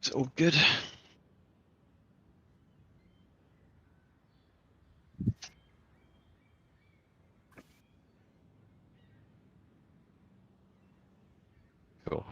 It's all good. Cool.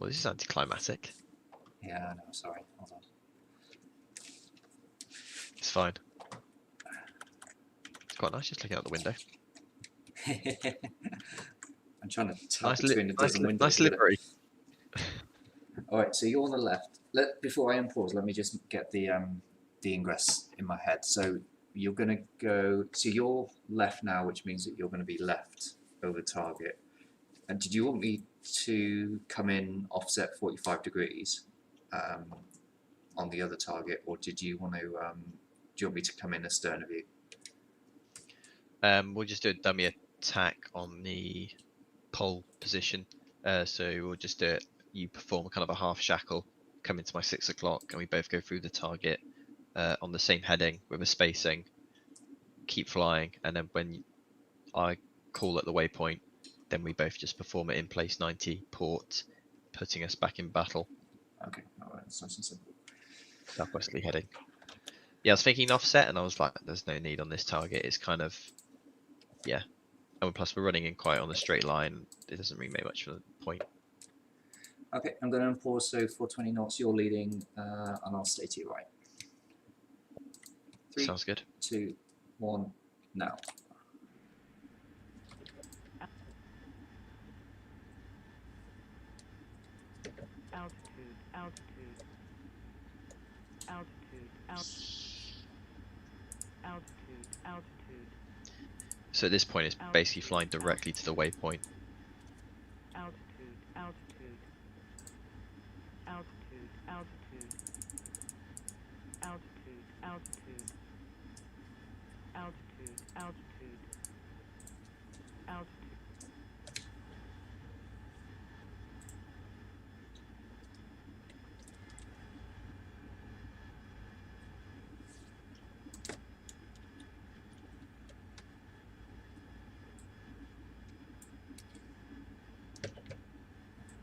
Well, this is anticlimactic. Yeah, no, sorry. Hold on. It's fine. It's quite nice just looking out the window. I'm trying to tap between a dozen windows. Nice livery. All right, so you're on the left. Before I unpause, let me just get the ingress in my head. So you're going to go. So you're left now, which means that you're going to be left over target. And did you want me to come in offset 45 degrees on the other target, or did you want to? Do you want me to come in astern of you? We'll just do a dummy attack on the pole position. So we'll just do it. You perform kind of a half shackle, come into my 6 o'clock, and we both go through the target on the same heading with a spacing. Keep flying, and then when I call at the waypoint, then we both just perform it in place 90 port, putting us back in battle. Okay, all right, that's nice and simple. Southwesterly heading. Yeah, I was thinking offset, and I was like, there's no need on this target. It's kind of, yeah. And plus, we're running in quite on a straight line. It doesn't really make much of a point. Okay, I'm going to unpause. So 420 knots, you're leading, and I'll stay to your right. 3, Sounds good. 2, 1, now. So at this point, it's basically flying directly to the waypoint.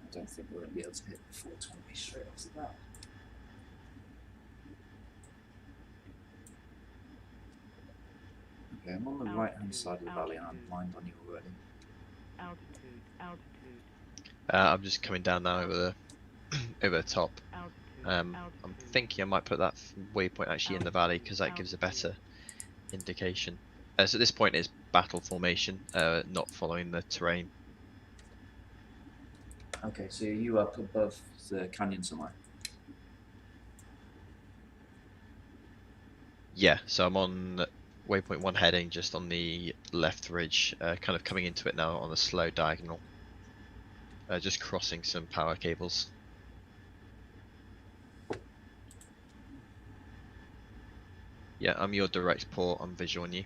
I don't think we're going to be able to hit 420 straight off the bat. Okay, I'm on the right hand side of the valley and I'm blind on you already. I'm just coming down now over the top. I'm thinking I might put that waypoint actually in the valley because that gives a better indication. So at this point it's battle formation, not following the terrain. Okay, so you up above the canyon somewhere? Yeah, so I'm on waypoint 1 heading just on the left ridge, kind of coming into it now on a slow diagonal. Just crossing some power cables. Yeah, I'm your direct port, I'm visual on you.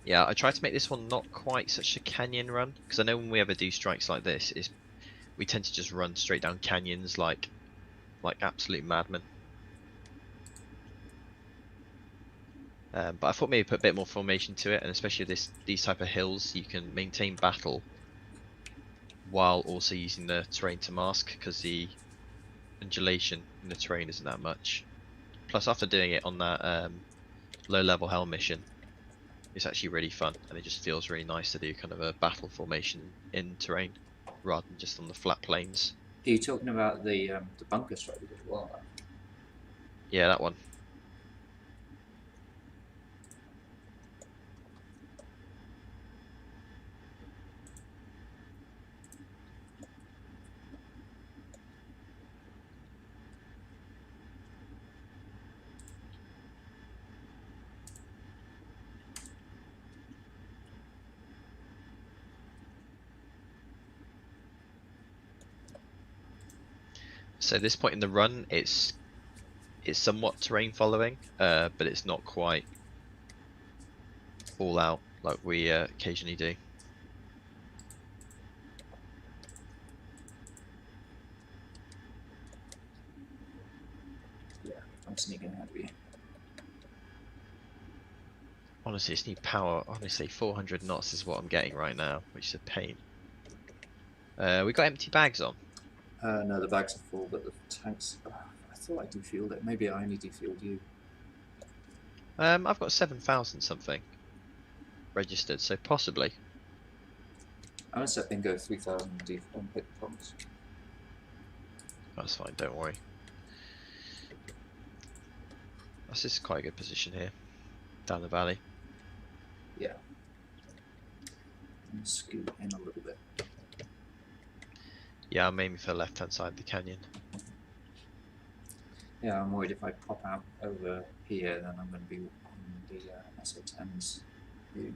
Yeah, I try to make this one not quite such a canyon run, because I know when we ever do strikes like this, we tend to just run straight down canyons like absolute madmen. But I thought maybe put a bit more formation to it, and especially these type of hills, you can maintain battle while also using the terrain to mask, because the undulation in the terrain isn't that much. Plus, after doing it on that low-level hell mission, it's actually really fun, and it just feels really nice to do kind of a battle formation in terrain rather than just on the flat plains. Are you talking about the bunker strike we did a while back? Yeah, that one. So at this point in the run, it's somewhat terrain following, but it's not quite all out like we occasionally do. Yeah, I'm sneaking ahead of you. Honestly, it's need power. Honestly, 400 knots is what I'm getting right now, which is a pain. We got empty bags on. No, the bags are full, but the tanks... I thought I defueled it. Maybe I only defueled you. I've got 7,000 something registered, so possibly. I'm gonna set bingo 3,000 and pick the promise. That's fine, don't worry. This is quite a good position here, down the valley. Yeah. And scoot in a little bit. Yeah, I'm aiming for the left-hand side of the canyon. Yeah, I'm worried if I pop out over here, then I'm going to be on the SA-10's view.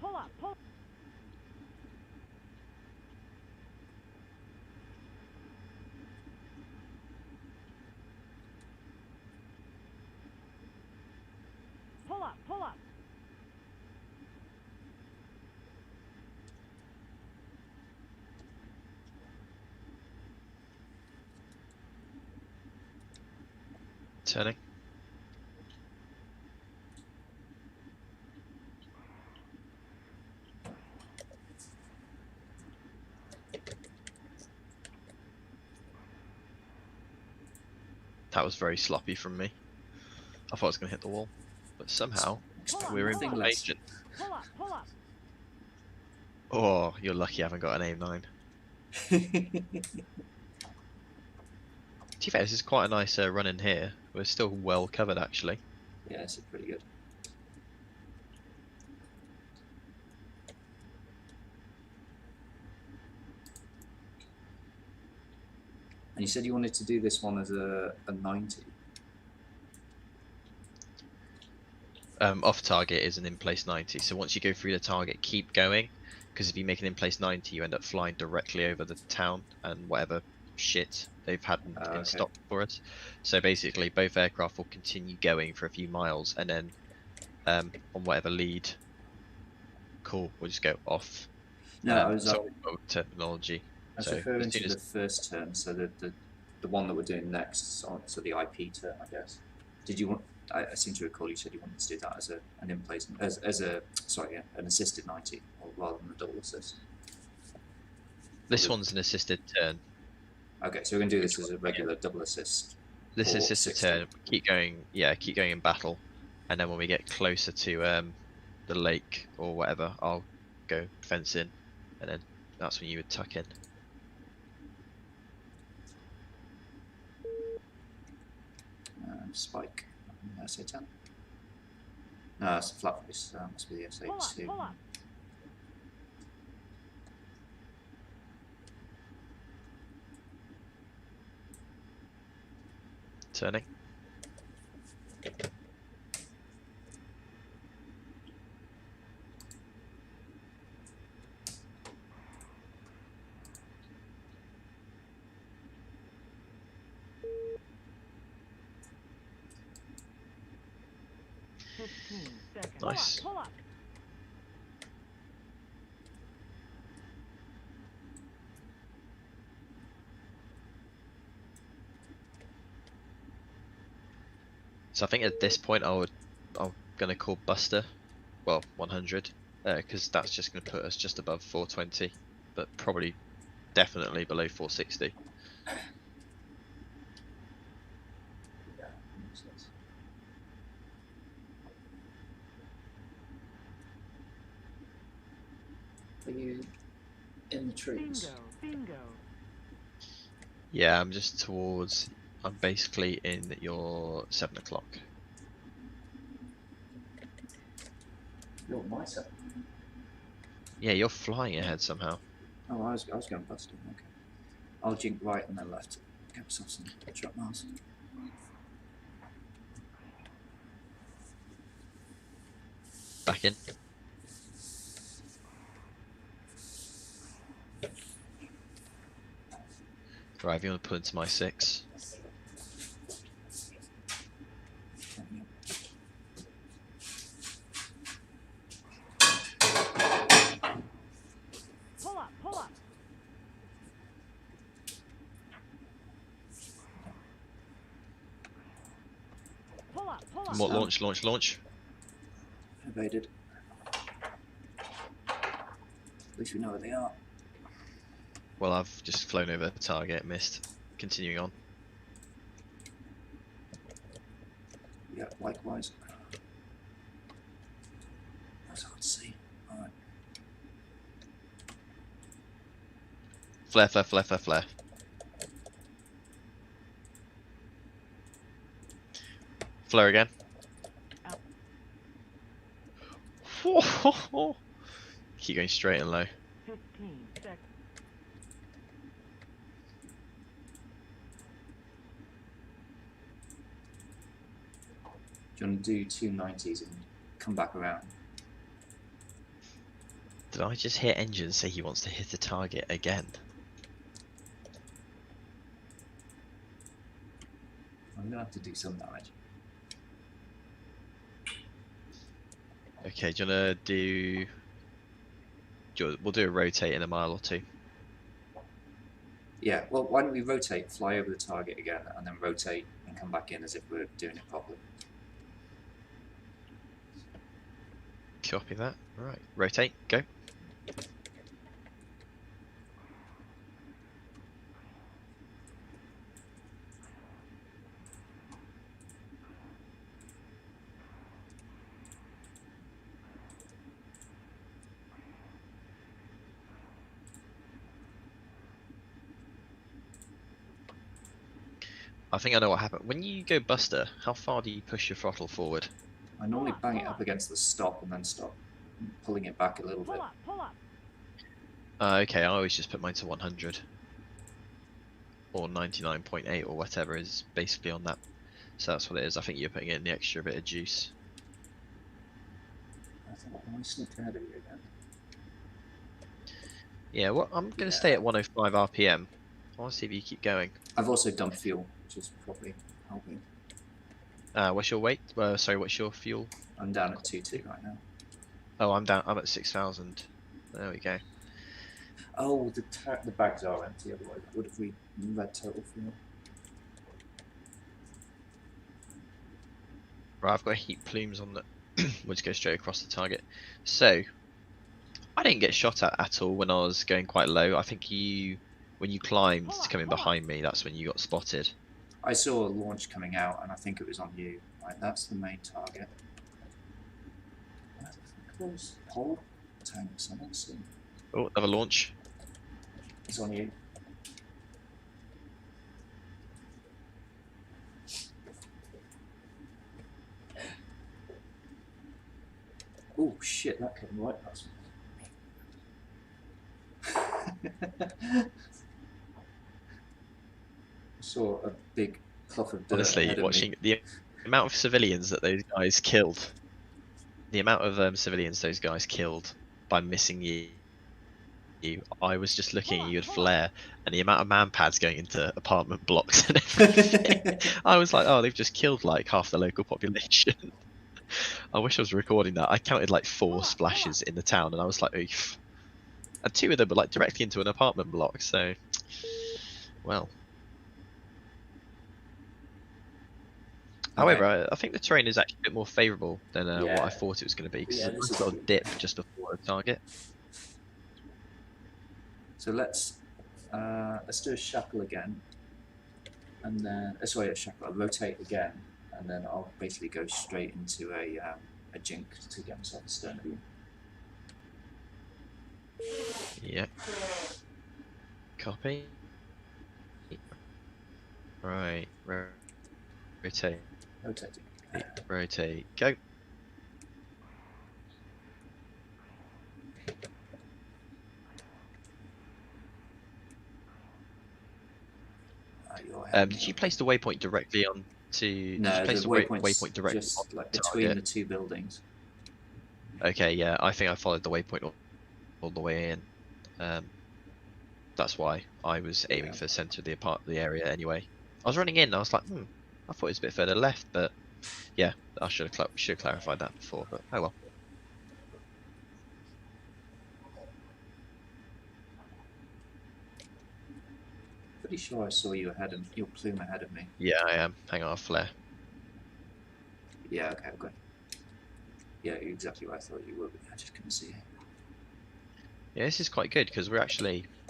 Pull up, pull. Pull up, pull up. Turning. That was very sloppy from me. I thought I was going to hit the wall, but somehow we're in Nothing less. formation. Pull up, pull up. Oh, you're lucky I haven't got an aim 9. To be fair, this is quite a nice run in here. We're still well covered, actually. Yeah, this is pretty good. And you said you wanted to do this one as a 90. Off target is an in-place 90, so once you go through the target, keep going, because if you make an in-place 90, you end up flying directly over the town and whatever shit they've had in Okay. stock for us. So basically, both aircraft will continue going for a few miles, and then on whatever lead, cool, we'll just go off. No, I was sorry about terminology. I was So referring as soon to as the first turn, so the one that we're doing next, so the IP turn, I guess. Did you want? I seem to recall you said you wanted to do that as an in-place, an assisted 90, or rather than a double assist. this one's an assisted turn. Okay, so we're going to do this as a regular double assist. This for assisted 60. turn, keep going, yeah, keep going in battle, and then when we get closer to the lake or whatever, I'll go fence in, and then that's when you would tuck in. Spike. SA-10. No, it's a flat face. Must be the SA-2. Pull up. Turning. Nice. Pull up. So I think at this point I'm gonna call Buster, well 100, because that's just gonna put us just above 420, but probably definitely below 460. Yeah, makes sense. Are you in the trees? Bingo. Yeah, I'm just towards. I'm basically in your 7 o'clock. You're my set. Yeah, you're flying ahead somehow. Oh, I was going Buster. Okay. I'll jink right and then left to get myself some truck miles. Back in. Right, if you want to pull into my 6. Pull up. Pull up. More launch. Evaded. At least we know where they are. Well, I've just flown over the target, missed. Continuing on. likewise. That's hard to see. Alright. Flare, flare, flare, flare, flare. Flare again. Keep going straight and low. 15 seconds. Do you want to do 290s and come back around? Did I just hear Engine say he wants to hit the target again? I'm going to have to do some damage. Okay, do you wanna do... We'll do a rotate in a mile or two. Yeah, well, why don't we rotate, fly over the target again, and then rotate and come back in as if we're doing it properly. Copy that. Alright, rotate, go. I think I know what happened. When you go Buster, how far do you push your throttle forward? I normally bang it up against the stop and then stop, pulling it back a little bit. Pull up. Okay, I always just put mine to 100. Or 99.8 or whatever is basically on that. So that's what it is. I think you're putting in the extra bit of juice. I thought, I sneaked ahead of you again. Yeah, well, I'm going to stay at 105 RPM. I want to see if you keep going. I've also dumped fuel, which is probably helping. What's your weight? Sorry, what's your fuel? I'm down at 2.2 right now. Oh, I'm down. I'm at 6,000. There we go. Oh, the bags are empty, otherwise I would have read total fuel. Right, I've got heat plumes on the... we'll just go straight across the target. So, I didn't get shot at all when I was going quite low. I think when you climbed to come in behind me, that's when you got spotted. I saw a launch coming out, and I think it was on you. Right, that's the main target. Where the fuck was pole tanks? I don't see. Oh, another launch. It's on you. Oh shit, that came right past me. I saw a big cloth of dirt. Honestly, ahead of watching me. the amount of civilians that those guys killed, the amount of civilians those guys killed by missing you, I was just looking at you at flare, and the amount of man pads going into apartment blocks and everything. I was like, oh, they've just killed like half the local population. I wish I was recording that. I counted like 4 splashes in the town, and I was like, oof. And 2 of them were like directly into an apartment block, so, well. However, I think the terrain is actually a bit more favourable than what I thought it was going to be, because Yeah, there's this a is little dip just before the target. So let's do a shackle again, and then sorry, a shackle. I'll rotate again, and then I'll basically go straight into a jink to get myself a stern view. Yep. Copy. Right. Rotate. Rotating. Rotate. Go. Did you place the waypoint directly on to? No, did you place the the waypoint's waypoint directly just on like the between target? the 2 buildings. Okay, yeah, I think I followed the waypoint all the way in. That's why I was aiming for the centre of the area anyway. I was running in, and I was like, I thought it was a bit further left, but yeah, I should have clarified that before, but oh well. Pretty sure I saw you ahead of your plume ahead of me. Yeah, I am. Hang on, I'll flare. Yeah, okay. Yeah, you're exactly where I thought you would, but I just couldn't see you. Yeah, this is quite good because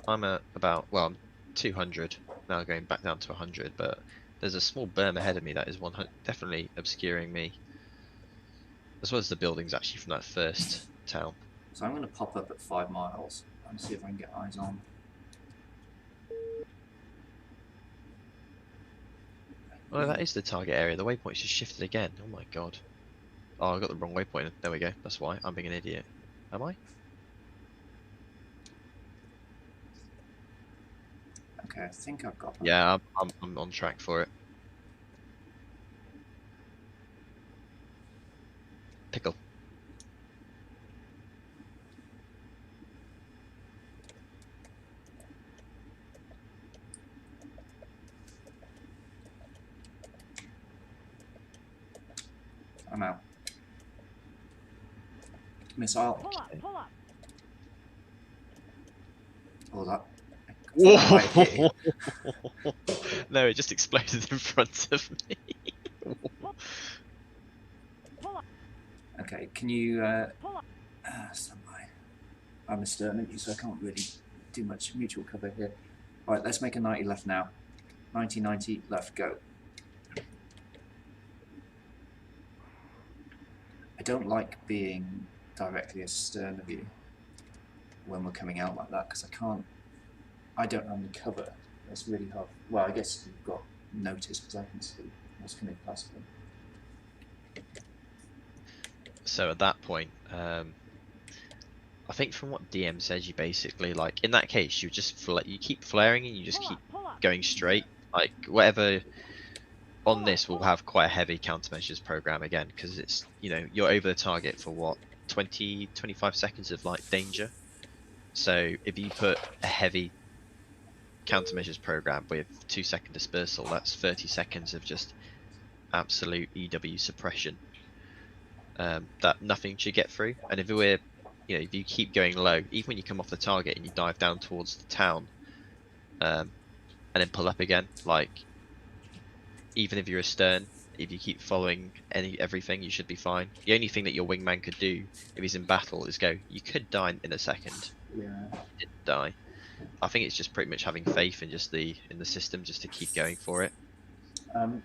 I'm at about, well, I'm 200 now, going back down to 100, but there's a small berm ahead of me that is definitely obscuring me. as well as the buildings actually from that first town. So I'm going to pop up at 5 miles and see if I can get eyes on. Oh, that is the target area. The waypoint's just shifted again. Oh my god. Oh, I got the wrong waypoint. There we go. That's why. I'm being an idiot. Am I? Okay, I think I've got that. Yeah, I'm on track for it. Pickle. I'm out. Missile. Pull up, pull up. Oh, that. Whoa! No, it just exploded in front of me. Pull up, Okay, can you pull up. stand by? I'm astern, so I can't really do much mutual cover here. Alright, let's make a 90 left now. 90, 90, left, go. I don't like being directly astern of you when we're coming out like that, because I don't have any cover. It's really hard. Well, I guess you've got notice because I can see what's coming past them. So at that point, I think from what DM says, you basically like in that case you just you keep flaring and you just keep Pull up. going straight. Like whatever on this will have quite a heavy countermeasures program again because it's you're over the target for what 20-25 seconds of like danger. So if you put a heavy countermeasures program with 2-second dispersal, that's 30 seconds of just absolute EW suppression. That nothing should get through. And if we're, if you keep going low, even when you come off the target and you dive down towards the town, and then pull up again, like even if you're astern, if you keep following everything, you should be fine. The only thing that your wingman could do if he's in battle is go. You could die in a second. Yeah. You didn't die. I think it's just pretty much having faith in just in the system, just to keep going for it. I am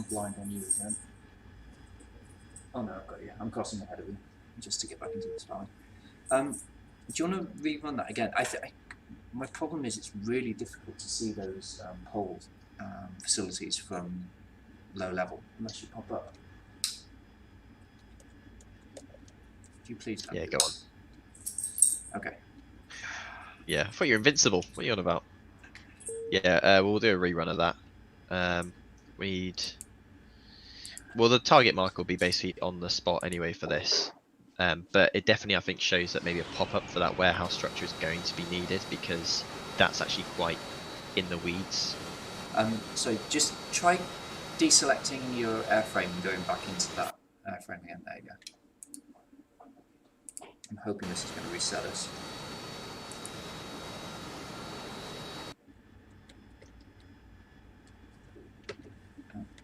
blind on you again. Oh no, I've got you. I'm crossing ahead of you just to get back into this line. Do you want to rerun that again? My problem is it's really difficult to see those whole facilities from low level unless you pop up. Could you please? Yeah, go on. Okay. Yeah, I thought you were invincible. What are you on about? Yeah, we'll do a rerun of that. Well, the target mark will be basically on the spot anyway for this. But it definitely, I think, shows that maybe a pop-up for that warehouse structure is going to be needed because that's actually quite in the weeds. So just try deselecting your airframe and going back into that airframe again. There you go. I'm hoping this is going to reset us.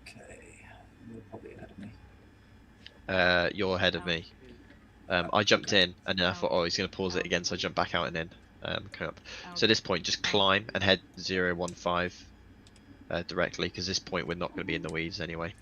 Okay, you're probably ahead of me. You're ahead of me. I jumped in and then I thought, oh, he's going to pause it again, so I jumped back out and in. Come up. So at this point, just climb and head 015 directly, because this point we're not going to be in the weeds anyway.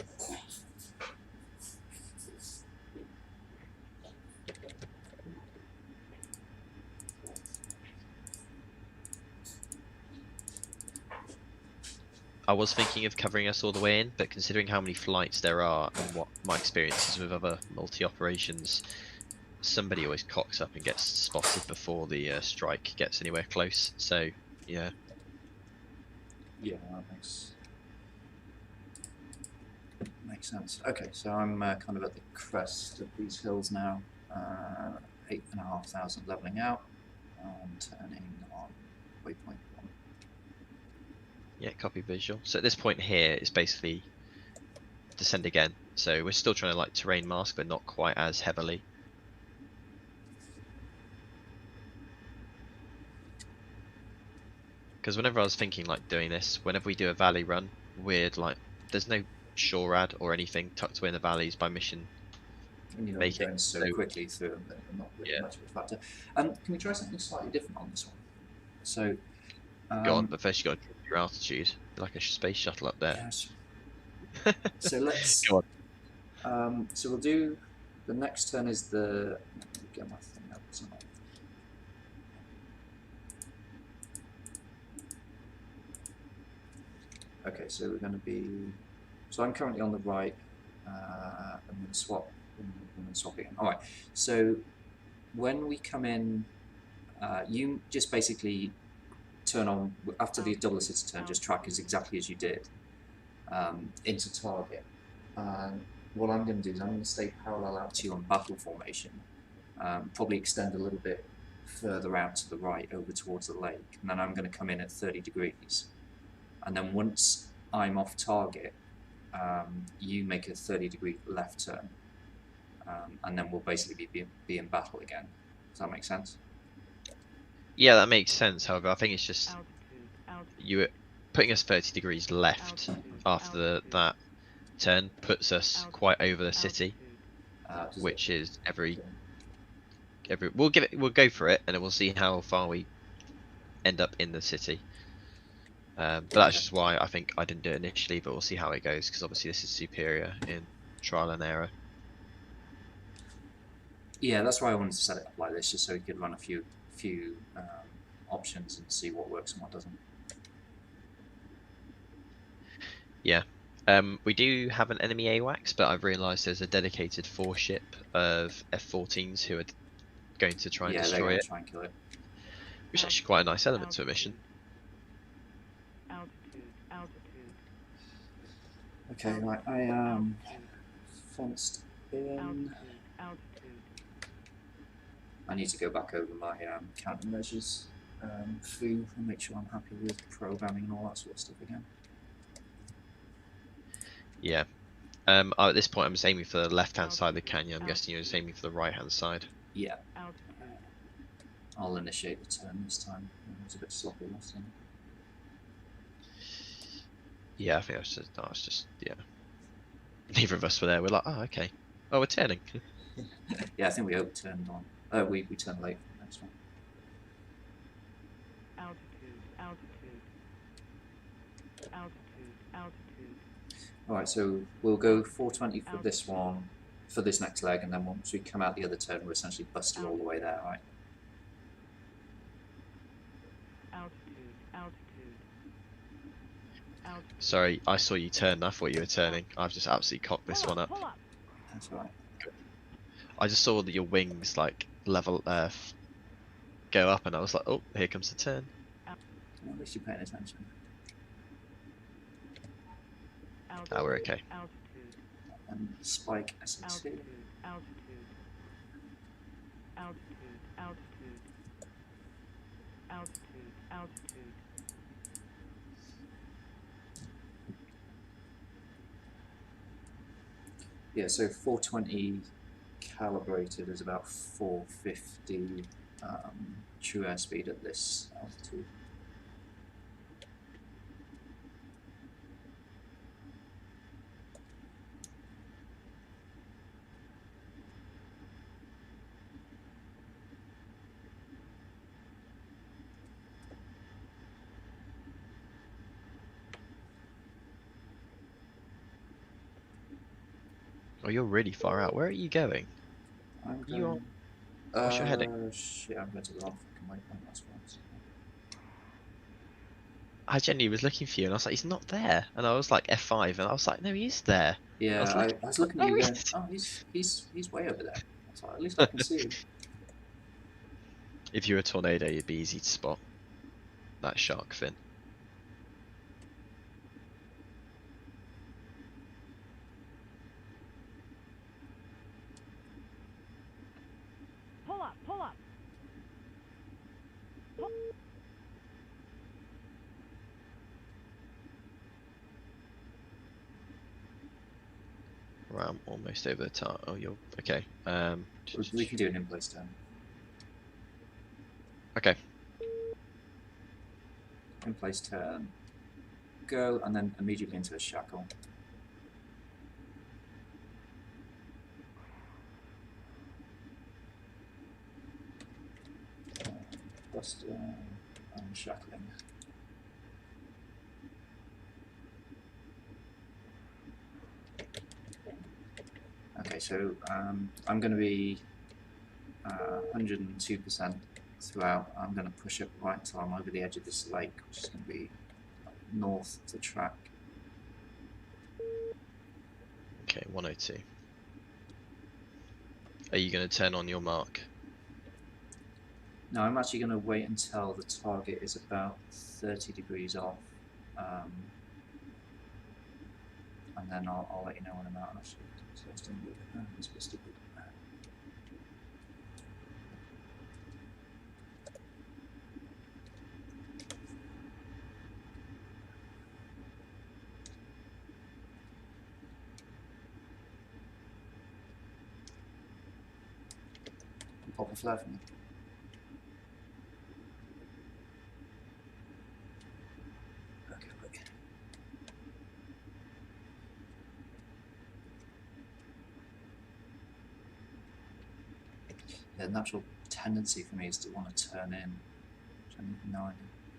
I was thinking of covering us all the way in, but considering how many flights there are and what my experience is with other multi-operations, somebody always cocks up and gets spotted before the strike gets anywhere close. So, yeah. Yeah, that makes sense. Okay, so I'm kind of at the crest of these hills now. 8,500 leveling out and turning on waypoint 1. Yeah, copy visual. So at this point here, it's basically descend again. So we're still trying to like terrain mask, but not quite as heavily. Because whenever I was thinking like doing this, whenever we do a valley run, weird like there's no shore ad or anything tucked away in the valleys by mission. And you're going so quickly through them that they're not really much of a factor. Can we try something slightly different on this one? So go on, but first you got to keep your altitude, like a space shuttle up there. Yeah, sure. So let's. Go on. So we'll do the next turn is the. Let me get my thing up. Okay, so we're going to be. So I'm currently on the right. I'm going to swap. I'm going to swap again. All right. So when we come in, you just basically turn on after the double assist turn. Just track as exactly as you did into target. What I'm going to do is I'm going to stay parallel out to you on battle formation. Probably extend a little bit further out to the right over towards the lake, and then I'm going to come in at 30 degrees. And then once I'm off target, you make a 30-degree left turn, and then we'll basically be in battle again. Does that make sense? Yeah, that makes sense. However, I think it's just you putting us 30 degrees left after that turn puts us quite over the city, which is every we'll go for it, and then we'll see how far we end up in the city. But that's just why I think I didn't do it initially, but we'll see how it goes, because obviously this is superior in trial and error. Yeah, that's why I wanted to set it up like this, just so we could run a few options and see what works and what doesn't. Yeah. We do have an enemy AWACS, but I've realised there's a dedicated 4-ship of F-14s who are going to try and destroy it. Try and kill it. Which is actually quite a nice element to a mission. Okay, right, I am fenced in. I need to go back over my countermeasures through and make sure I'm happy with programming and all that sort of stuff again. Yeah. At this point, I'm just aiming for the left-hand side of the canyon. I'm guessing you're just aiming for the right-hand side. Yeah. I'll initiate the turn this time. It was a bit sloppy last time. Yeah, I think that's just yeah. Neither of us were there. We're like, oh, okay. Oh, we're turning. Yeah, I think we overturned on. We turned late for the next one. Alright, so we'll go 420 for this one, for this next leg, and then once we come out the other turn, we're essentially busted all the way there, right? Sorry, I saw you turn. I thought you were turning. I've just absolutely cocked this one up. That's right. I just saw that your wings like level go up, and I was like, oh, here comes the turn. Well, at least you're paying attention. Oh, we're okay. And spike SAT. Yeah, so 420 calibrated is about 450 true airspeed at this altitude. Oh, you're really far out. Where are you going? I'm You going, what's your heading? Shit, I'm going to the wrong fucking waypoint, that's right. I genuinely was looking for you, and I was like, he's not there. And I was like F5, and I was like, no, he is there. Yeah, I was looking at you going, oh, he's way over there. So at least I can see him. If you were a tornado, you'd be easy to spot. That shark fin. Pull up, pull up. Right, I'm almost over the top. Oh, you're okay. We can do an in-place turn. Okay. In-place turn. Go, and then immediately into a shackle. Buster and shackling. Okay, Okay, so I'm going to be 102% throughout. I'm going to push it right until I'm over the edge of this lake, which is going to be north of the track. Okay, 102. Are you going to turn on your mark? No, I'm actually going to wait until the target is about 30 degrees off, and then I'll let you know when I'm out. Actually, so I was doing I'm supposed to be. Pop a flare for me. Okay, quick. Yeah, the natural tendency for me is to want to turn in, which I know I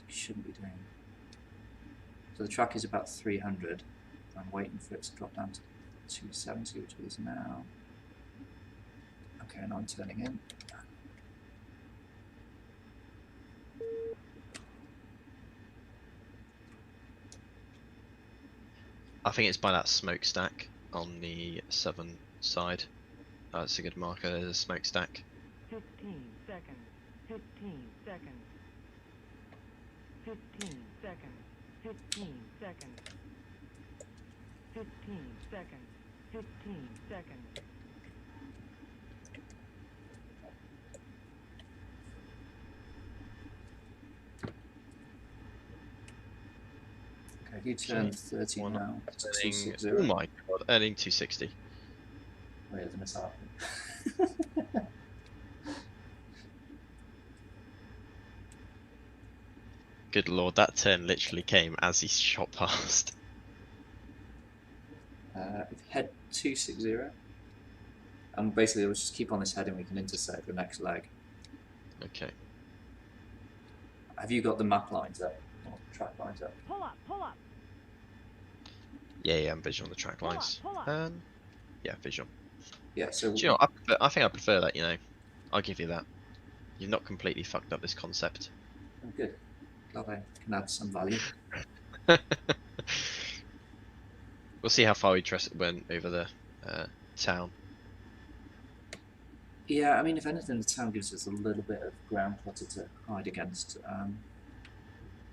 shouldn't be doing. So the track is about 300. I'm waiting for it to drop down to 270, which it is now. Okay, and I'm turning in. I think it's by that smokestack on the southern side. That's a good marker. There's a smokestack. 15 seconds. 15 seconds. 15 seconds. 15 seconds. 15 seconds. 15 seconds. Okay, you turn 30 One now. It's Earning, 260. oh my god, earning 260. Wait, there's a missile. Good lord, that turn literally came as he shot past. Head 260. And basically, we'll just keep on this head and we can intersect the next leg. Okay. Have you got the map lines up? Or track lines up? Pull up, pull up. Yeah, I'm visual on the track Pull up, lines. pull up. Yeah, visual. Yeah, so Do you know, I think I prefer that, you know. I'll give you that. You've not completely fucked up this concept. oh, good. Glad I can add some value. We'll see how far we went over the town. Yeah, I mean, if anything, the town gives us a little bit of ground clutter to hide against. I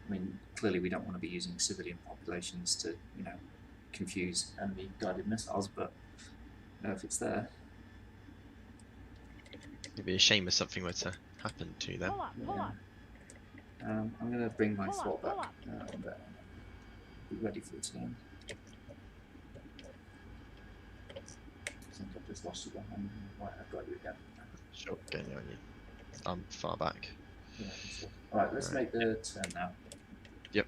mean, clearly we don't want to be using civilian populations to, you know, confuse enemy guided missiles, but if it's there. It'd be a shame if something were to happen to them. Pull up, pull up. I'm going to bring my Pull up, throttle pull back and be ready for the turn. I think I've just lost you behind. Right, I've got you again. Sure, getting you on you. I'm far back. Yeah, alright, let's make the turn now. Yep.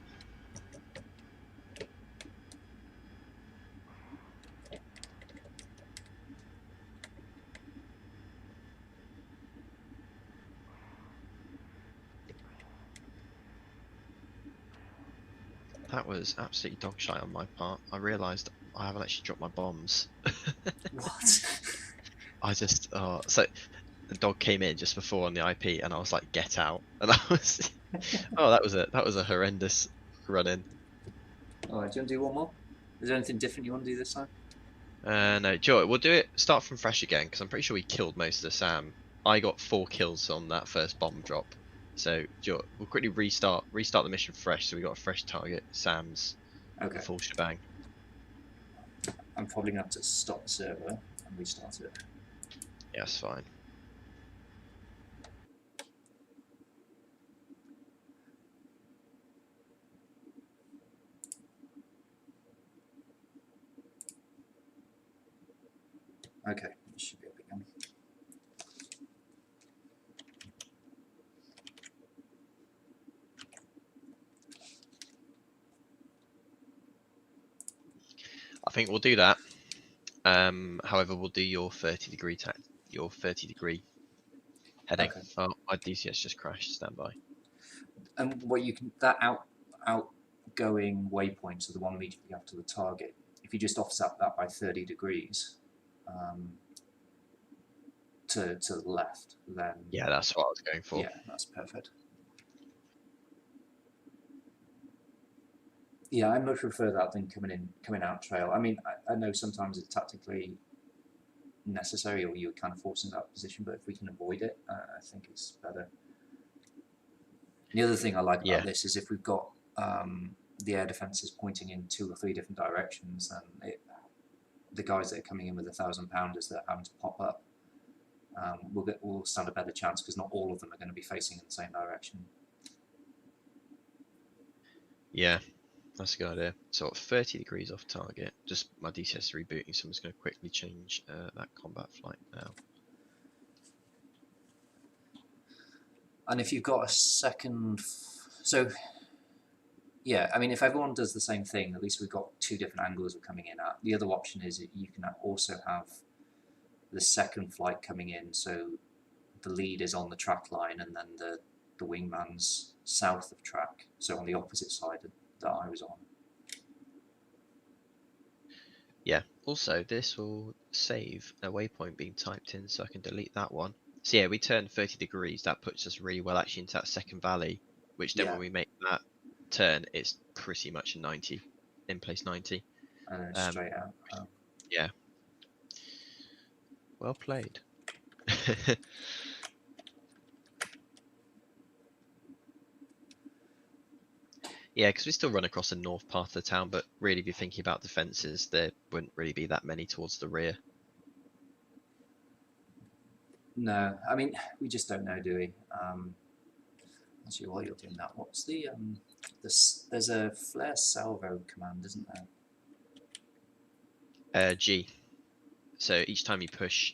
That was absolutely dog shite on my part. I realised I haven't actually dropped my bombs. What? I just, so the dog came in just before on the IP, and I was like, "Get out!" And I was, oh, that was a horrendous run in. Alright, do you want to do one more? Is there anything different you want to do this time? No, Joe, we'll do it. Start from fresh again because I'm pretty sure we killed most of the SAM. I got 4 kills on that first bomb drop. So, Joe, we'll quickly restart the mission fresh. So we got a fresh target, SAMs, Okay. the full shebang. I'm probably going to have to stop the server and restart it. Yeah, that's fine. Okay, it should be up again. I think we'll do that. However, we'll do your 30-degree heading. Okay. Oh, my DCS just crashed. Stand by. And what you can, that outgoing waypoint, so the one immediately after the target, if you just offset that by 30 degrees, to the left, then Yeah, that's what I was going for. yeah, that's perfect. Yeah, I much prefer that than coming out trail. I mean, I know sometimes it's tactically necessary, or you're kind of forced into that position, but if we can avoid it, I think it's better. The other thing I like Yeah. about this is if we've got the air defences pointing in 2 or 3 different directions, then the guys that are coming in with 1,000-pounders that are having to pop up, we'll stand a better chance because not all of them are going to be facing in the same direction. Yeah, that's a good idea. So 30 degrees off target. Just my DCS rebooting, so I'm just going to quickly change that combat flight now. And if you've got a second, so yeah, I mean, if everyone does the same thing, at least we've got 2 different angles of coming in at. The other option is that you can also have the second flight coming in, so the lead is on the track line, and then the wingman's south of track, so on the opposite side that I was on. Yeah, also this will save a waypoint being typed in, so I can delete that one. So yeah, we turn 30 degrees, that puts us really well actually into that second valley, which then when we make that turn, it's pretty much a 90, in place 90. And then straight out. Yeah. Well played. Yeah, because we still run across the north part of the town, but really if you're thinking about defences, there wouldn't really be that many towards the rear. No, I mean, we just don't know, do we? Actually, while you're doing that, what's there's a flare salvo command, isn't there? G. So each time you push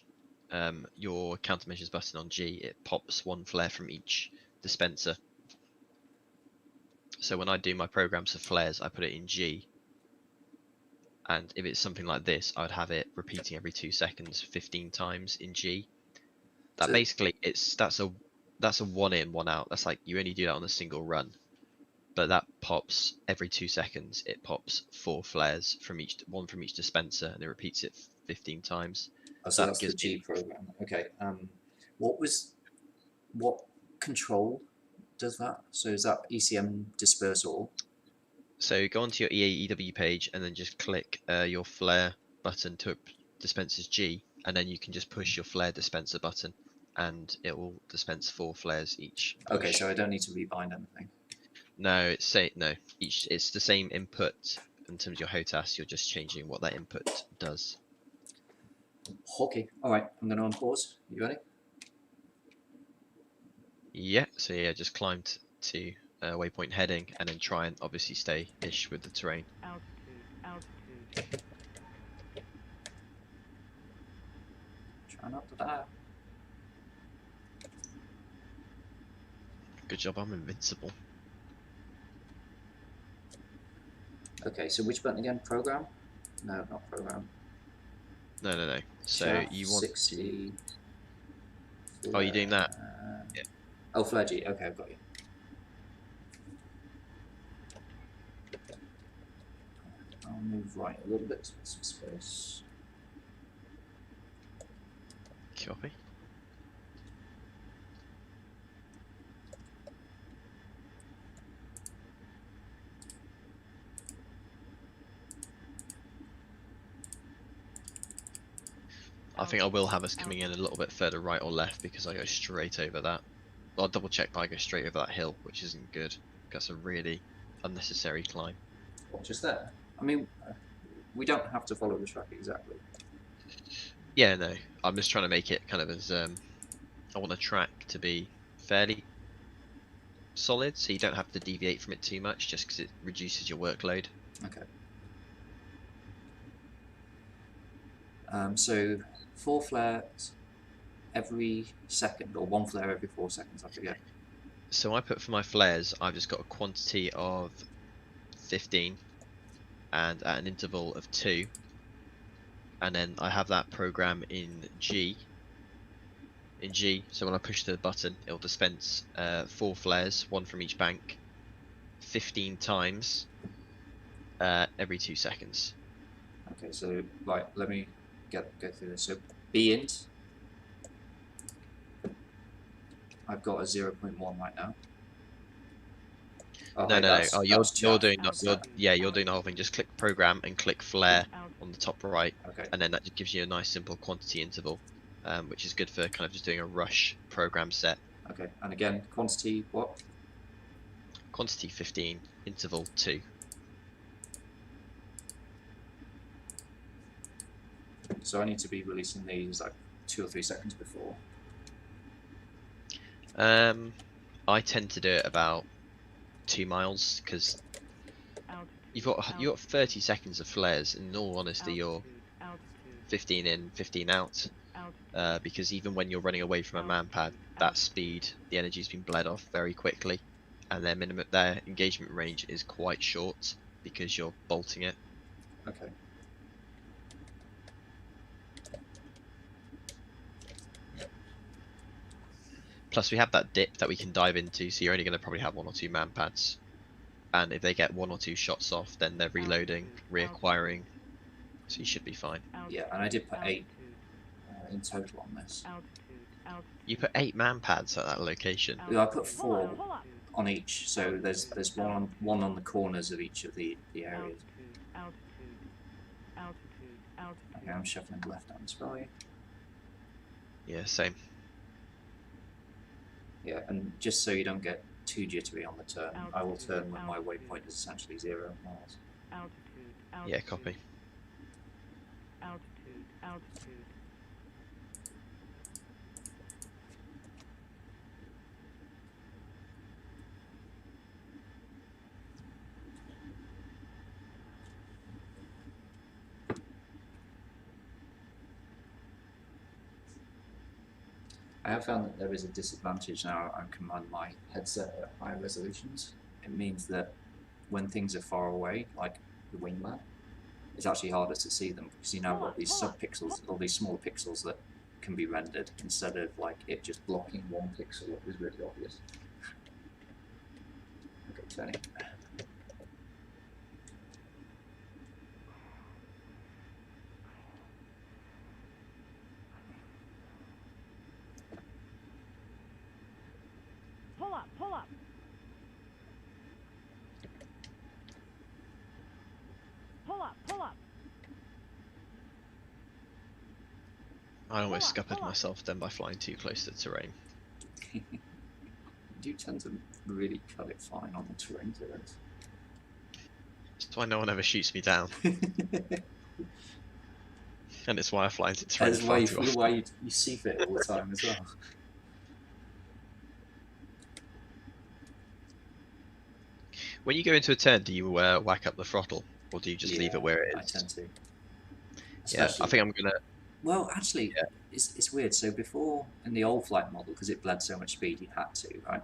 your countermeasures button on G, it pops 1 flare from each dispenser. So when I do my programs for flares, I put it in G. And if it's something like this, I would have it repeating every 2 seconds 15 times in G. That So- basically that's a 1 in, 1 out. That's like you only do that on a single run. But that pops every 2 seconds. It pops 4 flares from one from each dispenser, and it repeats it 15 times. Oh, so That that's the gives G me program. Okay. What control does that? So is that ECM disperse all? So go onto your EAEW page and then just click your flare button to dispenses G, and then you can just push your flare dispenser button, and it will dispense 4 flares each push. Okay, so I don't need to rebind anything. No, it's the same input in terms of your HOTAS. You're just changing what that input does. Okay, all right. I'm going to unpause. You ready? Yeah. So yeah, just climb to waypoint heading, and then try and obviously stay ish with the terrain. Altitude. Try not to die. Good job, I'm invincible. Okay, so which button again? Program? No, not program. No. So Shaft you want 60. Oh, you're doing that? Yeah. Oh, flare G. Okay, I've got you. I'll move right a little bit, some space. Copy. I think I will have us coming in a little bit further right or left because I go straight over that. I'll double check, but I go straight over that hill, which isn't good. That's a really unnecessary climb. What, just there? I mean, we don't have to follow the track exactly. Yeah, no. I'm just trying to make it kind of as I want a track to be fairly solid, so you don't have to deviate from it too much, just because it reduces your workload. Okay. So 4 flares every second, or 1 flare every 4 seconds, I forget. So I put for my flares, I've just got a quantity of 15 and at an interval of 2, and then I have that program in G. So when I push the button, it'll dispense 4 flares, 1 from each bank, 15 times every 2 seconds. Okay, so right, let me go through this. So B int, I've got a 0.1 right now. Oh, No, hey, no, no. that's, Oh, that's you're chaff. doing That's you're chaff. yeah, you're doing the whole thing. Just click program and click flare Out. on the top right, Okay. and then that just gives you a nice simple quantity interval, which is good for kind of just doing a rush program set. Okay. And again, quantity, what? Quantity 15, interval 2. So I need to be releasing these like 2 or 3 seconds before. I tend to do it about 2 miles because you've got 30 seconds of flares. In all honesty, you're 15 in, 15 out. Because even when you're running away from a man pad, that speed, the energy's been bled off very quickly, and their engagement range is quite short because you're bolting it. Okay. Plus, we have that dip that we can dive into, so you're only going to probably have 1 or 2 man pads. And if they get 1 or 2 shots off, then they're reloading, reacquiring, so you should be fine. Yeah, and I did put 8 in total on this. You put 8 man pads at that location. Yeah, I put 4 on each, so there's one on the corners of each of the areas. Okay, I'm shuffling left down this way. Yeah, same. Yeah, and just so you don't get too jittery on the turn, I will turn when my waypoint is essentially 0 miles. Yeah, copy. Altitude. I have found that there is a disadvantage now. I can run my headset at higher resolutions. It means that when things are far away, like the wing map, it's actually harder to see them because you now got these sub-pixels, all these small pixels that can be rendered instead of like it just blocking 1 pixel that was really obvious. Okay, turning. Pull up. I almost scuppered myself then by flying too close to the terrain. You do tend to really cut it fine on the terrain turrets. That's why no one ever shoots me down. And it's why I fly into terrain That's far too often. why you see fit all the time as well. When you go into a turn, do you whack up the throttle, or do you just leave it where it is? I tend to. Yeah, I think I'm gonna. Well, actually, Yeah. it's weird. So before, in the old flight model, because it bled so much speed, you had to, right?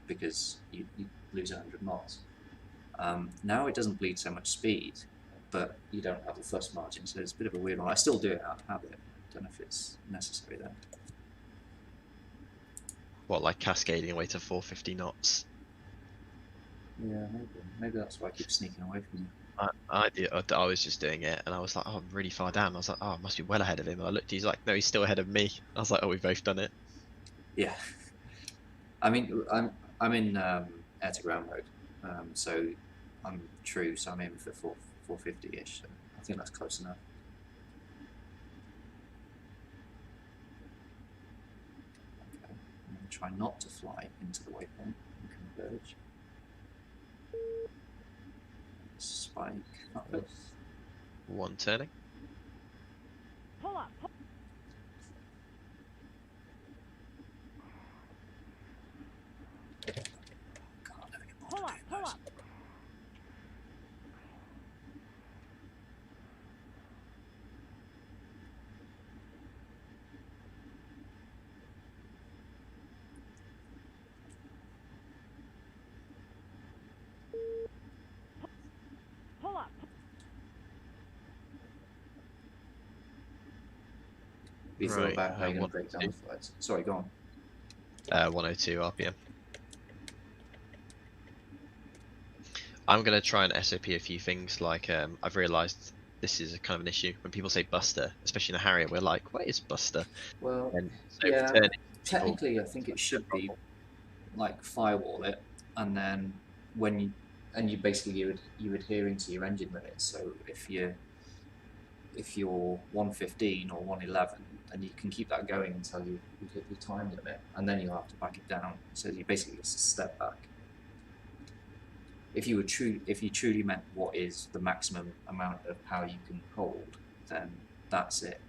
Because you lose 100 knots. Now it doesn't bleed so much speed, but you don't have the thrust margin, so it's a bit of a weird one. I still do it out of habit. I don't know if it's necessary then. What, like cascading away to 450 knots? Yeah, maybe that's why I keep sneaking away from you. I was just doing it, and I was like, oh, I'm really far down. I was like, oh, I must be well ahead of him. And I looked, he's like, no, he's still ahead of me. I was like, oh, we've both done it. Yeah. I mean, I'm in air to ground mode, so I'm true. So I'm aiming for 450-ish. So I think that's close enough. Okay. I'm going to try not to fly into the waypoint and converge. Spike. Up. 1 turning. Pull up. God, I think Pull up. Have you thought Right, about how you're going to 102. break down the flights? Sorry, go on. 102 RPM. I'm going to try and SOP a few things, like I've realised this is a kind of an issue. When people say Buster, especially in a Harrier, we're like, what is Buster? Well, And so yeah. turning technically, I think it should be like firewall it, and then when you basically you're adhering to your engine limits. So if you're 115 or 111, then you can keep that going until you hit your time limit, and then you'll have to back it down. So you basically just step back. If you truly meant what is the maximum amount of power you can hold, then that's it.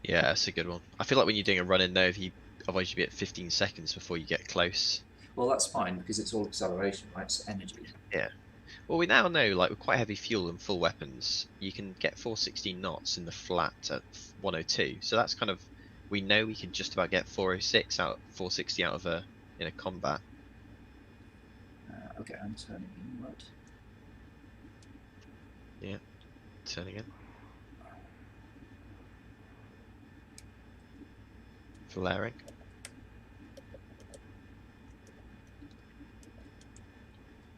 Yeah, that's a good one. I feel like when you're doing a run in though, otherwise you'd be at 15 seconds before you get close. Well, that's fine because it's all acceleration, right? It's energy. Yeah. Well, we now know, like with quite heavy fuel and full weapons, you can get 416 knots in the flat at 102. So that's kind of, we know we can just about get 460 out of in a combat. Okay, I'm turning inward. Yeah, turning in. Flaring.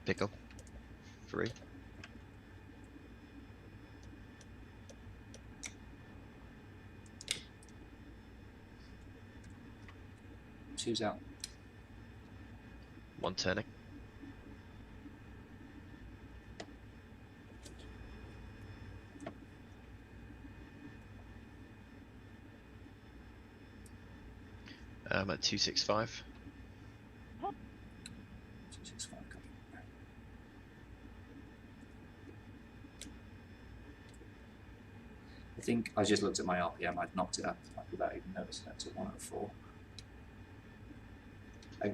Pickle. 3. Two's out. 1 turning. At 265. 265. I think I just looked at my RPM. I'd knocked it up without even noticing it to 104.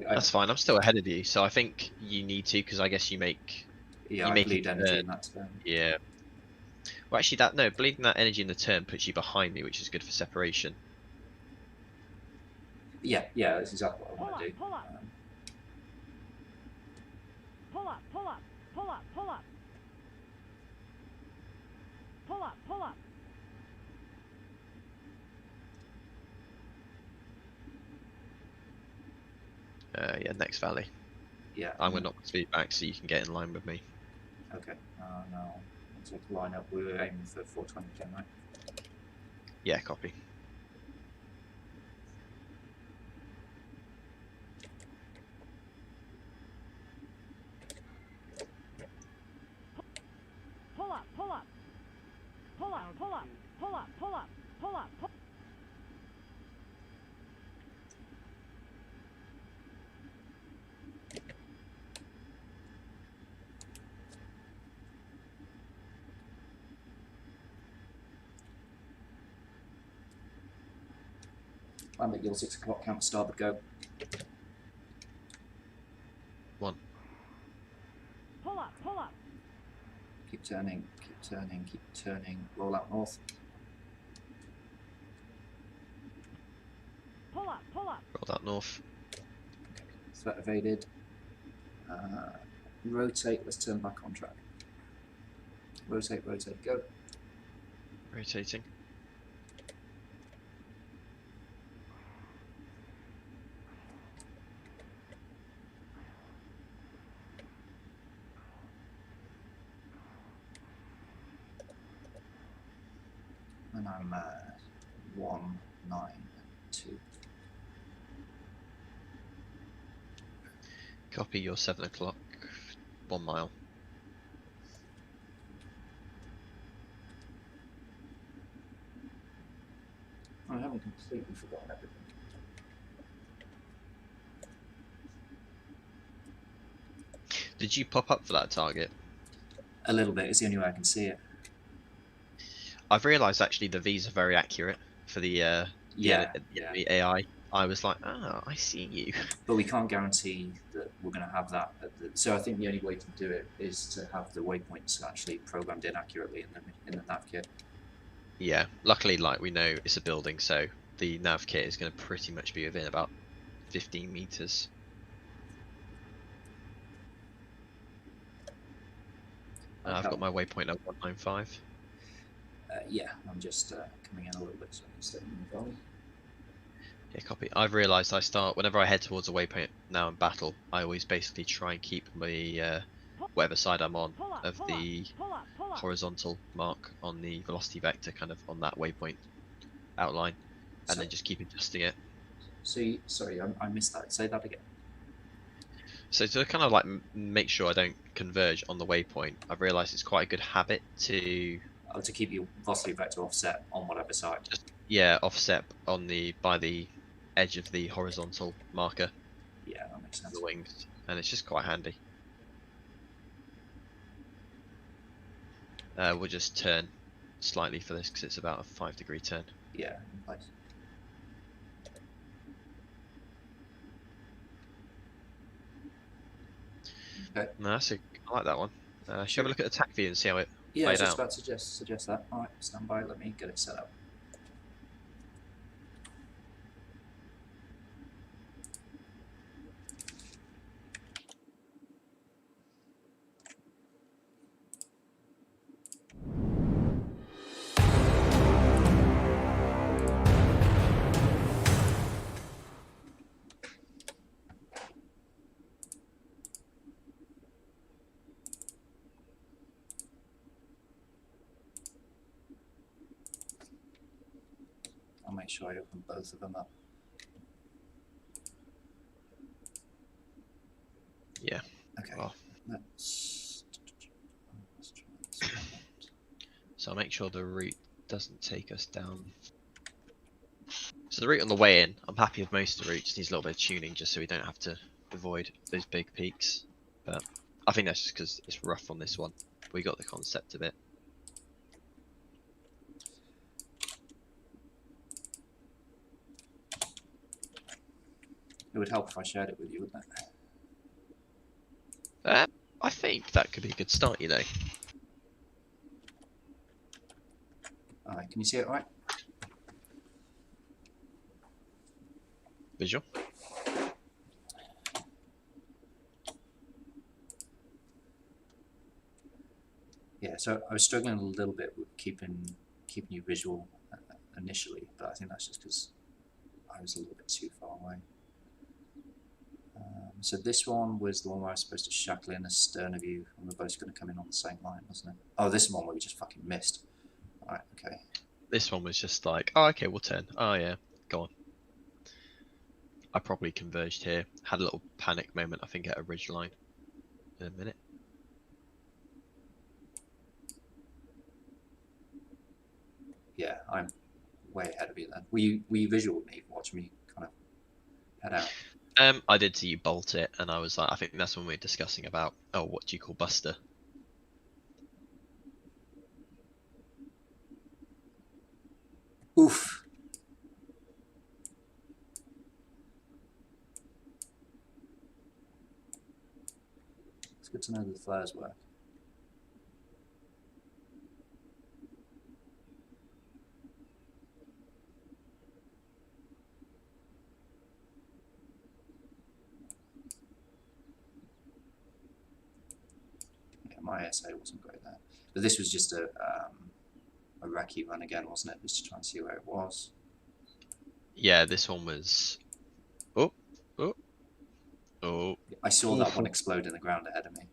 That's fine. I'm still ahead of you, so I think you need to, because I guess you make. Yeah, you I make bleed it, energy in that turn. Yeah. Well, actually, bleeding that energy in the turn puts you behind me, which is good for separation. Yeah, that's exactly what I want to do. Pull up. Pull up. Pull up. Pull up. Pull up. Pull up. Pull up. Yeah, next valley. Yeah. I'm going to knock the speed back so you can get in line with me. Okay. Now let's line up. We were aiming for 420 again, right? Yeah, copy. Pull up. Pull up. Pull up. Pull up. Pull up. Pull up. Pull up. Pull. I'm at your 6 o'clock count starboard go. 1. Pull up. Pull up. Keep turning, keep turning. Roll out north. Pull up. Pull up. Roll that north. Okay. Threat evaded. Rotate. Let's turn back on track. Rotate. Go. Rotating. And I'm 192. Copy your 7 o'clock. 1 mile. I haven't completely forgotten everything. Did you pop up for that target? A little bit. It's the only way I can see it. I've realised actually the V's are very accurate for the enemy AI. I was like, I see you. But we can't guarantee that we're going to have that. So I think the only way to do it is to have the waypoints actually programmed in accurately in the nav kit. Yeah, luckily, like we know it's a building, so the nav kit is going to pretty much be within about 15 meters. I've got my waypoint at 195. Yeah, I'm just coming in a little bit so I can stay in the valley. Yeah, copy. I've realised whenever I head towards a waypoint now in battle, I always basically try and keep my whatever side I'm on of the horizontal mark on the velocity vector kind of on that waypoint outline. and then just keep adjusting it. So sorry, I missed that. Say that again. So to kind of like make sure I don't converge on the waypoint, I've realised it's quite a good habit to To keep your velocity vector offset on whatever side. just offset on by the edge of the horizontal marker. Yeah, that makes sense. The wings, and it's just quite handy. We'll just turn slightly for this because it's about a 5-degree turn. Yeah, in place. Okay. No, I like that one. Should we have a look at attack view and see how it Yeah, I was played just out? about to suggest that. All right, stand by. Let me get it set up. I'll make sure I open both of them up. Yeah. Okay. Well, Let's try this one. so I'll make sure the route doesn't take us down. So the route on the way in, I'm happy with most of the route. Just needs a little bit of tuning just so we don't have to avoid those big peaks. But I think that's just because it's rough on this one. We got the concept of it. It would help if I shared it with you, wouldn't it? I think that could be a good start, you know. All right, can you see it all right? Visual. Yeah, so I was struggling a little bit with keeping you visual initially, but I think that's just because I was a little bit too far away. So this one was the one where I was supposed to shackle in a stern of you, and we're both going to come in on the same line, wasn't it? Oh, this one where we just fucking missed. All right, okay. This one was just like, oh, okay, we'll turn. Oh, yeah, go on. I probably converged here. Had a little panic moment, I think, at a ridge line in a minute. Yeah, I'm way ahead of you then. Were you visual with me, watching me kind of head out? I did see you bolt it, and I was like, I think that's when we were discussing about, oh, what do you call Buster? Oof. It's good to know that the flares work. Yeah, my SA wasn't great there, but this was just a recce run again, wasn't it? Just to try and see where it was. Yeah, this one was. Oh, oh, oh. I saw that one explode in the ground ahead of me.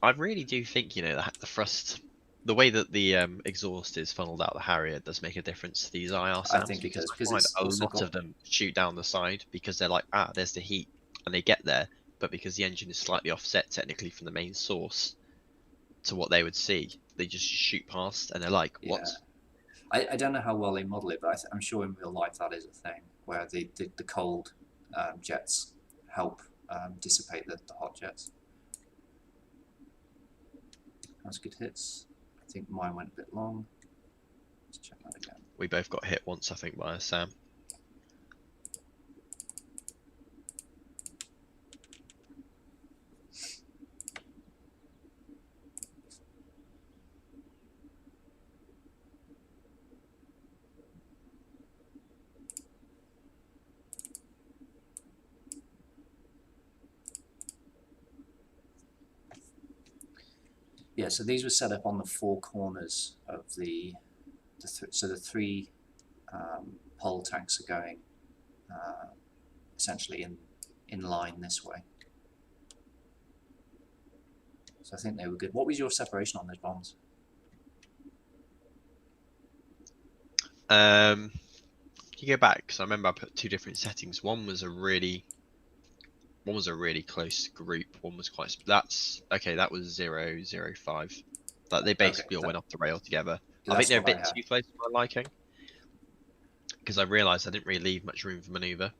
I really do think, you know, the thrust, the way that the exhaust is funneled out the Harrier does make a difference to these IR sounds. I think because I find it's a also lot of them shoot down the side because they're like, ah, there's the heat, and they get there, but because the engine is slightly offset technically from the main source to what they would see, they just shoot past, and they're like, what? Yeah. I don't know how well they model it, but I'm sure in real life that is a thing where the cold jets help dissipate the hot jets. That's good hits. I think mine went a bit long. Let's check that again. We both got hit once, I think, by a Sam. Yeah, so these were set up on the four corners of so the three pole tanks are going essentially in line this way. So I think they were good. What was your separation on those bombs? Can you go back? Because I remember I put 2 different settings. One was a really close group. One was quite. That's okay. That was 005. Like they Okay, basically all went off the rail together. I think that's they're a what I bit had. too close to my liking because I realised I didn't really leave much room for manoeuvre.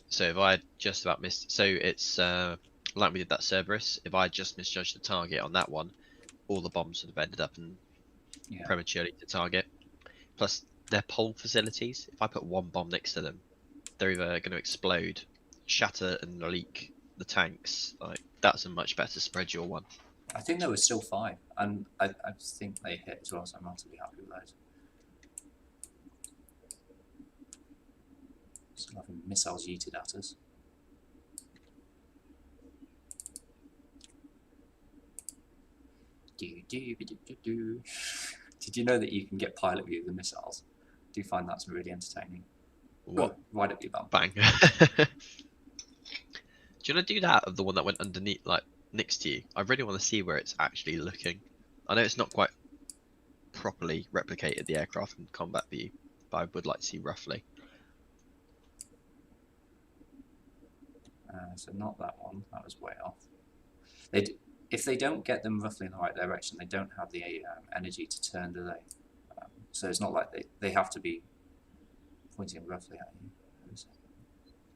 So if I had just about missed, so it's like we did that Cerberus. If I had just misjudged the target on that one, all the bombs would have ended up in Yeah. prematurely to target. Plus, their pole facilities. If I put one bomb next to them, they're either going to explode, shatter, and leak the tanks. Like that's a much better spread your one. I think there was still 5, and I think they hit as well, so I'm relatively happy with those. Still having missiles yeeted at us. Did you know that you can get pilot view of the missiles? I do find that's really entertaining. What? Oh, right up your bum. Bang. Do you want to do that of the one that went underneath, like next to you? I really want to see where it's actually looking. I know it's not quite properly replicated the aircraft and combat view, but I would like to see roughly. So not that one. That was way off. If they don't get them roughly in the right direction, they don't have the energy to turn, do they? So it's not like they have to be pointing roughly at you.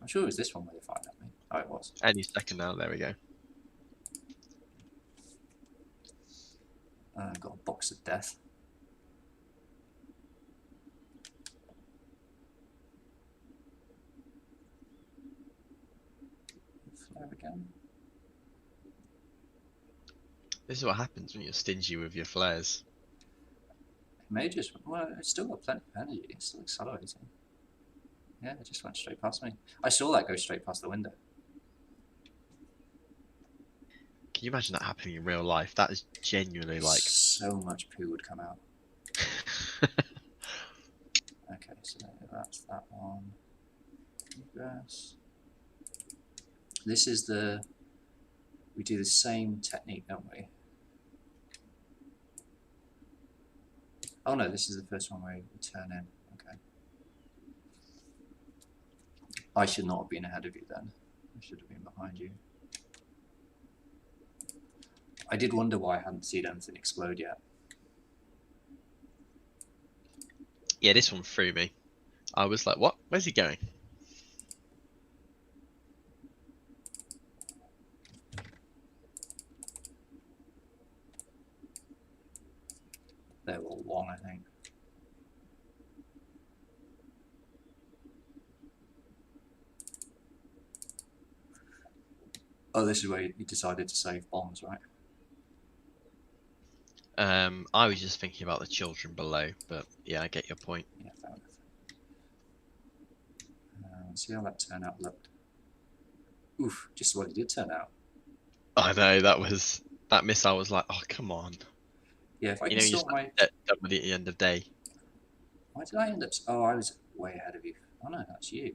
I'm sure it was this one where they fired at me. Oh, it was. Any second now, there we go. Got a box of death. Flare again. This is what happens when you're stingy with your flares. It may just, well, it's still got plenty of energy. It's still accelerating. Yeah, it just went straight past me. I saw that go straight past the window. Can you imagine that happening in real life? That is genuinely like. So much poo would come out. Okay, so that's that one. Grass. This is the. We do the same technique, don't we? Oh no, this is the first one where we turn in. Okay. I should not have been ahead of you then. I should have been behind you. I did wonder why I hadn't seen anything explode yet. Yeah, this one threw me. I was like, what? Where's he going? They were long, I think. Oh, this is where you decided to save bombs, right? I was just thinking about the children below, but yeah, I get your point. Yeah, fair enough. Let's see how that turnout looked. Oof, just what it did turn out. I know that missile was like, oh come on. Yeah, if I You can know, you sort just my. done with it at the end of the day. Why did I end up? Oh, I was way ahead of you. Oh no, that's you.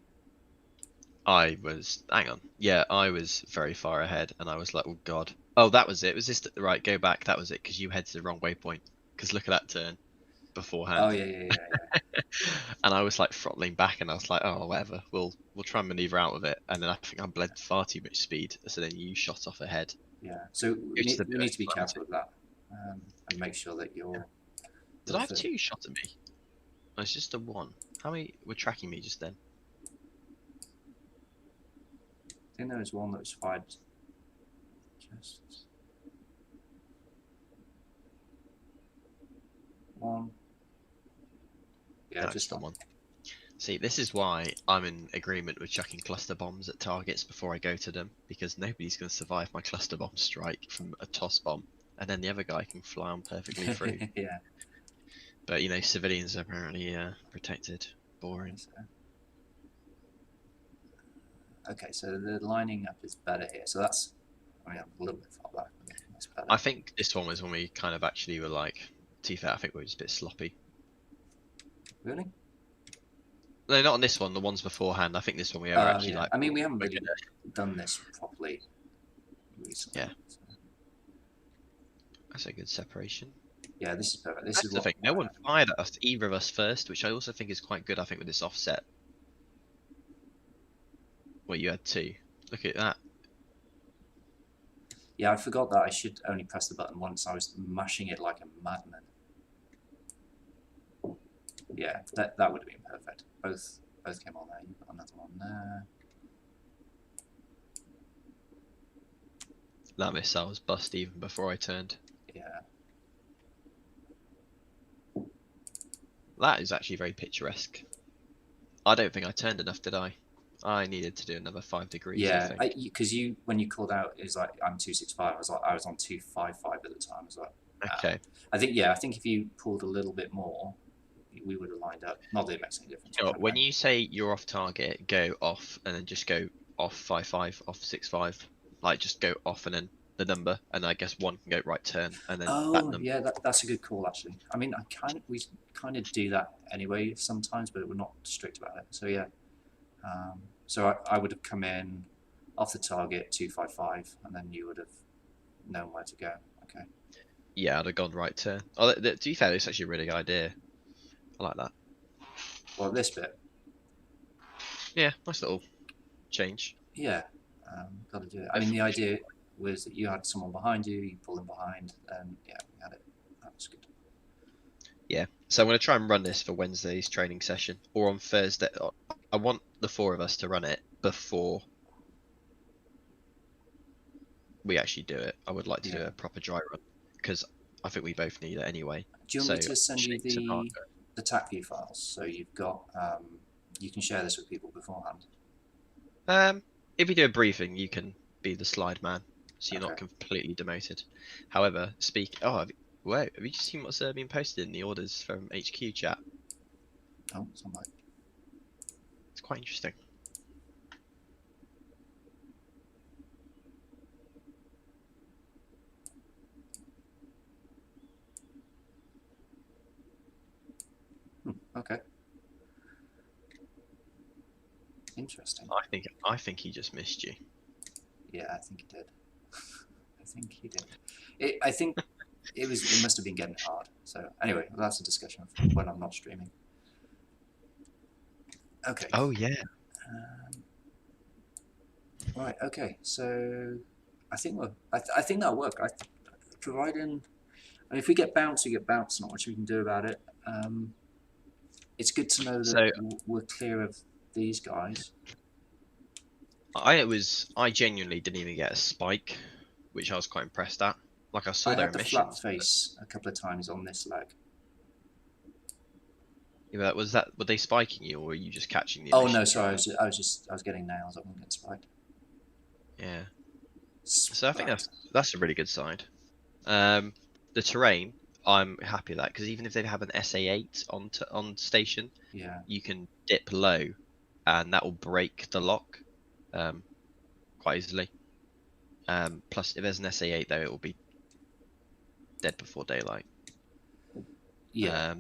I was, hang on. Yeah, I was very far ahead, and I was like, oh god. Oh, that was it. Was this right? Go back. That was it, because you headed to the wrong waypoint. Because look at that turn beforehand. Oh yeah. And I was like throttling back, and I was like, oh whatever. We'll try and maneuver out of it. And then I think I bled far too much speed, so then you shot off ahead. Yeah. So we Which is a need bit to be fun, careful of that, and make sure that you're. Did I have 2 shot at me? No, it's just a 1. How many were tracking me just then? I think there was one that was fired. Just one. Yeah, No, just the one. 1. See, this is why I'm in agreement with chucking cluster bombs at targets before I go to them, because nobody's going to survive my cluster bomb strike from a toss bomb, and then the other guy can fly on perfectly through. Yeah. But you know, civilians are apparently protected. Boring. Okay, so the lining up is better here. So that's, I mean, I'm a little bit far back. But that's better. I think this one was when we kind of actually were like, to be fair, I think we were just a bit sloppy. Really? No, not on this one. The ones beforehand. I think this one we were actually yeah. like. I mean, we haven't really done this properly recently. Yeah. So. That's a good separation. Yeah, this is perfect. This That's is the what thing. No one fired at us, either of us first, which I also think is quite good. I think with this offset, Well, you had 2. Look at that. Yeah, I forgot that I should only press the button once. I was mashing it like a madman. Yeah, that would have been perfect. Both came on there. You've got another one there. That missile was bust even before I turned. Yeah. That is actually very picturesque. I don't think I turned enough, did I? I needed to do another 5 degrees, I Yeah, think. because you when you called out, it was like I'm 265. I was on 255 at the time. I was like, Okay. I think if you pulled a little bit more, we would have lined up. Not that it makes any difference. You know, when you say you're off target, go off and then just go off 55, off 65. Like just go off and then the number, and I guess one can go right turn, and then that Oh number. yeah, that's a good call actually. I mean, we kind of do that anyway sometimes, but we're not strict about it. So yeah, so I would have come in off the target 255, and then you would have known where to go. Okay. Yeah, I'd have gone right turn. Oh, to be fair, it's actually a really good idea. I like that. Well, this bit, Yeah, nice little change. yeah, got to do it. I mean, the idea was that you had someone behind you, you pull them behind, and yeah, we had it. That was good. Yeah, so I'm going to try and run this for Wednesday's training session, or on Thursday. I want the 4 of us to run it before we actually do it. I would like to do Yeah. a proper dry run, because I think we both need it anyway. Do you want me So, to send you Shakes and Harker. the TAC view files so you've got you can share this with people beforehand? If we do a briefing, you can be the slide man, so you're not Okay. completely demoted. However, have you just seen what's been posted in the orders from HQ chat? Oh, somebody. It's quite interesting. Okay. Interesting. I think he just missed you. Yeah, I think he did. I think he did. I think it must have been getting hard. So anyway, that's a discussion for when I'm not streaming. Okay. Oh yeah. Right. Okay. So I think I think that'll work. Providing, I mean, if we get bounced, we get bounced. Not much we can do about it. It's good to know that we're clear of these guys. I genuinely didn't even get a spike, which I was quite impressed at. Like I saw I their had the emissions. flat face a couple of times on this leg. Yeah, were they spiking you, or were you just catching the Oh emissions? no, sorry. I was getting nails. I wasn't getting spiked. Yeah. Spiked. So I think that's a really good side. The terrain, I'm happy with that, because even if they have an SA8 on station, Yeah. you can dip low, and that will break the lock quite easily. Plus, if there's an SA8 though, it will be dead before daylight. Yeah.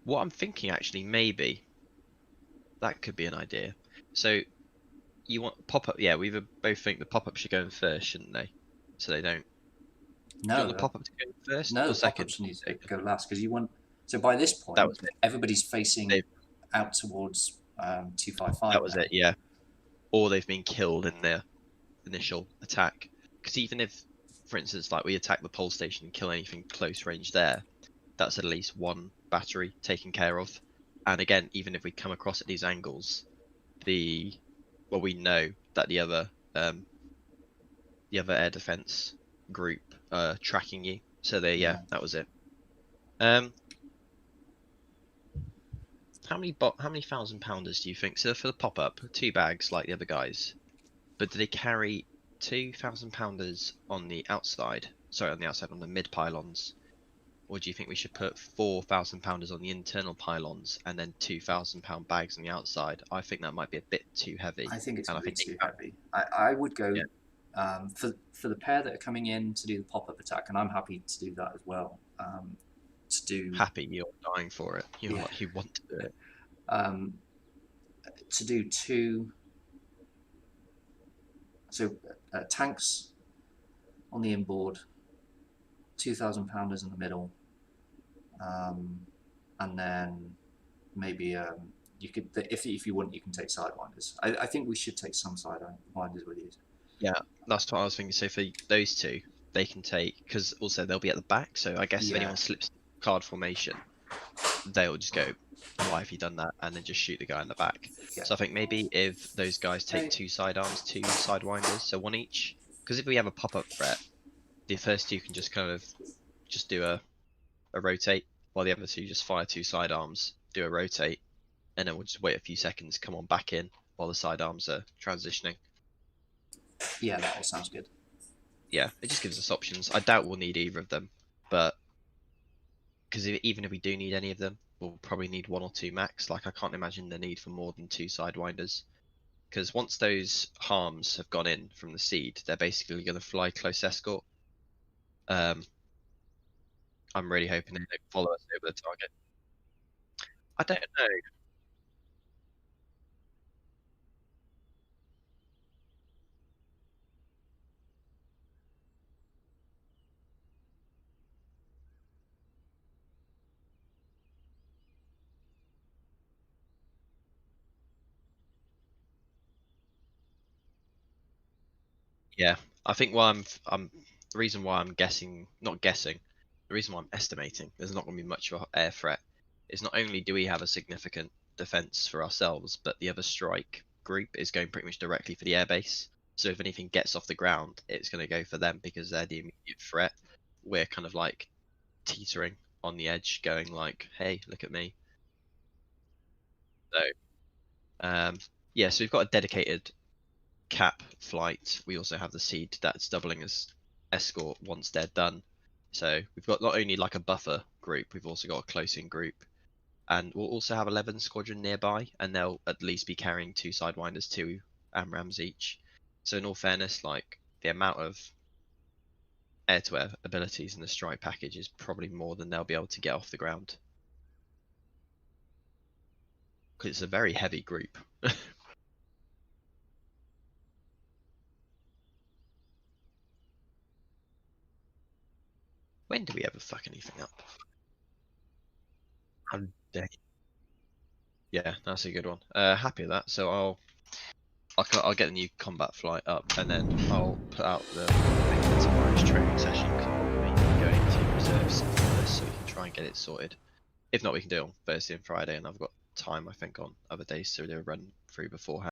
What I'm thinking actually, maybe that could be an idea. So you want pop-up? Yeah, we both think the pop-up should go in first, shouldn't they? So they don't. No. Do you want the pop-up to go in first No, or the second? pop-ups need to go last because you want. So by this point, That was it. everybody's facing out towards 255. That was it. Yeah. Or they've been killed in their initial attack. Because even if, for instance, like we attack the pole station and kill anything close range there, that's at least one battery taken care of. And again, even if we come across at these angles, we know that the other air defense group are tracking you. So that was it. How many 1,000-pounders do you think? So for the pop-up, 2 bags like the other guys, but do they carry 2,000-pounders on the outside? Sorry, on the mid pylons, or do you think we should put 4,000-pounders on the internal pylons and then 2,000-pound bags on the outside? I think that might be a bit too heavy. I think it's going to be too heavy. I would go for the pair that are coming in to do the pop-up attack, and I'm happy to do that as well. Happy, you're dying for it. You want to do it. To do 2. So tanks on the inboard, 2,000-pounders in the middle, and then maybe You could, if you want, you can take sidewinders. I think we should take some sidewinders with you. Yeah, that's what I was thinking. So for those two, they can take, because also they'll be at the back. So I guess if Yeah. anyone slips card formation, they'll just go, "Why have you done that?" and then just shoot the guy in the back. Yeah. So I think maybe if those guys take Hey. 2 sidearms, 2 sidewinders, so 1 each. Because if we have a pop-up threat, the first 2 can just kind of just do a rotate, while the other 2 just fire 2 sidearms, do a rotate, and then we'll just wait a few seconds, come on back in while the sidearms are transitioning. Yeah, that all sounds good. Yeah, it just gives us options. I doubt we'll need either of them, but because even if we do need any of them, we'll probably need 1 or 2 max. Like, I can't imagine the need for more than 2 sidewinders, because once those harms have gone in from the seed, they're basically going to fly close escort. I'm really hoping they don't follow us over the target. I don't know. Yeah, I think why I'm the reason why I'm guessing, not guessing, the reason why I'm estimating there's not going to be much of an air threat is not only do we have a significant defense for ourselves, but the other strike group is going pretty much directly for the airbase. So if anything gets off the ground, it's going to go for them because they're the immediate threat. We're kind of like teetering on the edge, going like, "Hey, look at me." So, yeah, so we've got a dedicated cap flight. We also have the seed that's doubling as escort once they're done. So we've got not only like a buffer group, we've also got a close-in group, and we'll also have 11 squadron nearby, and they'll at least be carrying 2 sidewinders, 2 AMRAAMs each. So in all fairness, like the amount of air-to-air abilities in the strike package is probably more than they'll be able to get off the ground, because it's a very heavy group. When do we ever fuck anything up? How dare you. Yeah, that's a good one. Happy with that. So I'll get the new combat flight up, and then I'll put out the link for tomorrow's training session, because I'll be going to reserves for this, so we can try and get it sorted. If not, we can do it on Thursday and Friday, and I've got time, I think, on other days to do a run through beforehand.